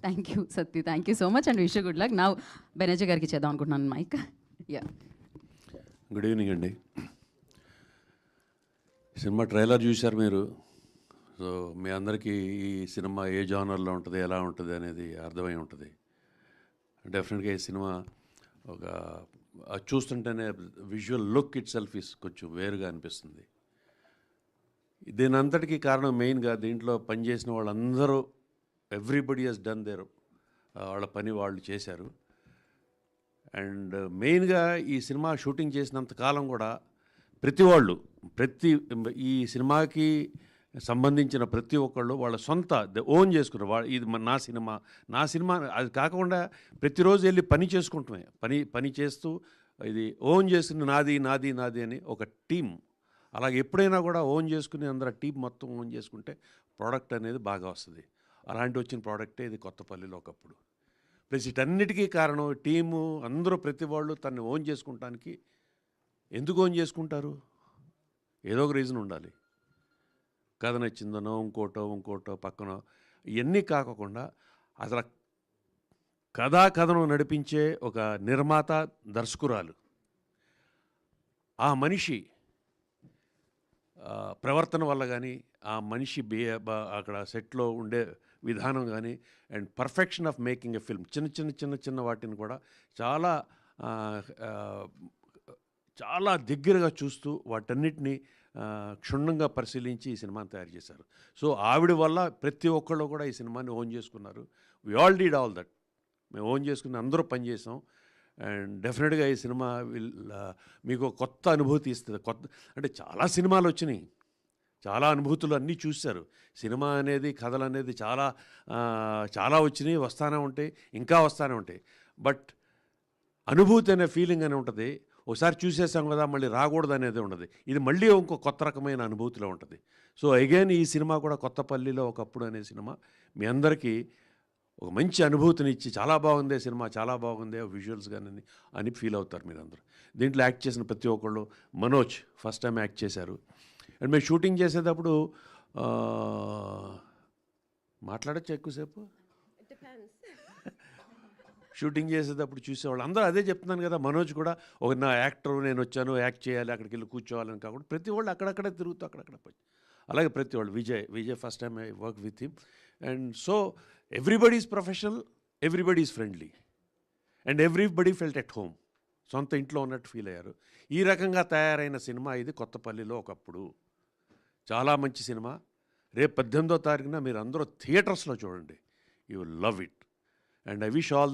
Thank you Satti, thank you so much and wish good luck. నా బెనర్జీ గారికి చేద్దాం అనుకుంటున్నాను మైక్. యా, గుడ్ ఈవినింగ్ అండి. సినిమా ట్రైలర్ చూశారు మీరు. సో మీ అందరికీ ఈ సినిమా ఏ జానర్లో ఉంటుంది, ఎలా ఉంటుంది అనేది అర్థమై ఉంటుంది. డెఫినెట్గా ఈ సినిమా ఒక చూస్తుంటేనే visual look it self is కొంచెం వేరుగా అనిపిస్తుంది. దీని అంతటికీ కారణం మెయిన్గా దీంట్లో పనిచేసిన వాళ్ళందరూ ఎవ్రీబడి హెస్ డన్ దేర్, వాళ్ళ పని వాళ్ళు చేశారు. అండ్ మెయిన్గా ఈ సినిమా షూటింగ్ చేసినంత కాలం కూడా ఈ సినిమాకి సంబంధించిన ప్రతి ఒక్కళ్ళు వాళ్ళ సొంత ఓన్ చేసుకున్నారు. ఇది నా సినిమా అది కాకుండా ప్రతిరోజు వెళ్ళి పని చేసుకుంటామే, పని చేస్తూ ఇది ఓన్ చేసుకుని నాది నాది నాది అని ఒక టీం. అలాగే ఎప్పుడైనా కూడా ఓన్ చేసుకుని అందరూ టీం మొత్తం ఓన్ చేసుకుంటే ప్రోడక్ట్ అనేది బాగా వస్తుంది. అలాంటి వచ్చిన ప్రోడక్టే ఇది కొత్తపల్లిలో ఒకప్పుడు. ప్లస్ వీటన్నిటికీ కారణం టీము అందరూ ప్రతి వాళ్ళు తను ఓన్ చేసుకుంటానికి. ఎందుకు ఓన్ చేసుకుంటారు? ఏదో ఒక రీజన్ ఉండాలి. కథ నచ్చిందనో ఇంకోటో పక్కన ఇవన్నీ కాకుండా అసలు కథను నడిపించే ఒక నిర్మాత, దర్శకురాలు, ఆ మనిషి ప్రవర్తన వల్ల కానీ, ఆ మనిషి అక్కడ సెట్లో ఉండే విధానం కానీ, and perfection of making a film, చిన్న వాటిని కూడా చాలా దగ్గరగా చూస్తూ వాటన్నిటిని క్షుణ్ణంగా పరిశీలించి ఈ సినిమాని తయారు చేశారు. సో ఆవిడ వల్ల ప్రతి ఒక్కళ్ళు కూడా ఈ సినిమాని ఓన్ చేసుకున్నారు. We all did all that. మేము ఓన్ చేసుకుని అందరూ పనిచేసాం. అండ్ డెఫినెట్గా ఈ సినిమా మీకు కొత్త అనుభూతి ఇస్తుంది. అంటే చాలా సినిమాలు వచ్చినాయి, చాలా అనుభూతులు అన్నీ చూశారు. సినిమా అనేది, కథలు అనేది చాలా వచ్చినాయి, వస్తూనే ఉంటాయి, ఇంకా వస్తూనే ఉంటాయి. బట్ అనుభూతి అనే ఫీలింగ్ అని ఉంటుంది. ఒకసారి చూసేసాం కదా, మళ్ళీ రాకూడదు అనేది ఉండదు. ఇది మళ్ళీ ఇంకో కొత్త రకమైన అనుభూతిలో ఉంటుంది. సో అగైన్ ఈ సినిమా కూడా కొత్తపల్లిలో ఒకప్పుడు అనే సినిమా మీ అందరికీ ఒక మంచి అనుభూతినిచ్చి చాలా బాగుంది సినిమా, చాలా బాగుంది విజువల్స్ కానీ అని ఫీల్ అవుతారు మీరందరూ. దీంట్లో యాక్ట్ చేసిన ప్రతి ఒక్కళ్ళు, మనోజ్ ఫస్ట్ టైం యాక్ట్ చేశారు. అండ్ మేము షూటింగ్ చేసేటప్పుడు మాట్లాడచ్చు ఎక్కువసేపు. షూటింగ్ చేసేటప్పుడు చూసేవాళ్ళు అందరూ అదే చెప్తున్నాను కదా. మనోజ్ కూడా నా యాక్టర్, నేను వచ్చాను యాక్ట్ చేయాలి, అక్కడికి వెళ్ళి కూర్చోవాలని కాకుండా ప్రతి వాళ్ళు అక్కడక్కడే తిరుగుతూ అక్కడక్కడ పోయి. అలాగే ప్రతి వాళ్ళు Vijay first time I work with him. And so everybody is professional, everybody is friendly, and everybody felt at home. సొంత ఇంట్లో ఉన్నట్టు ఫీల్ అయ్యారు. ఈ రకంగా తయారైన సినిమా ఇది కొత్తపల్లిలో ఒకప్పుడు. చాలా మంచి సినిమా. రేపు 18వ తారీఖున మీరు అందరూ థియేటర్స్లో చూడండి. You will love it. And I wish all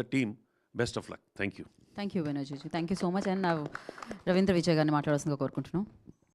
the team best of luck. Thank you. Thank you Banerjee, thank you so much. And Ravindra Vijay గారిని మాట్లాడాల్సిందిగా కోరుకుంటున్నాం.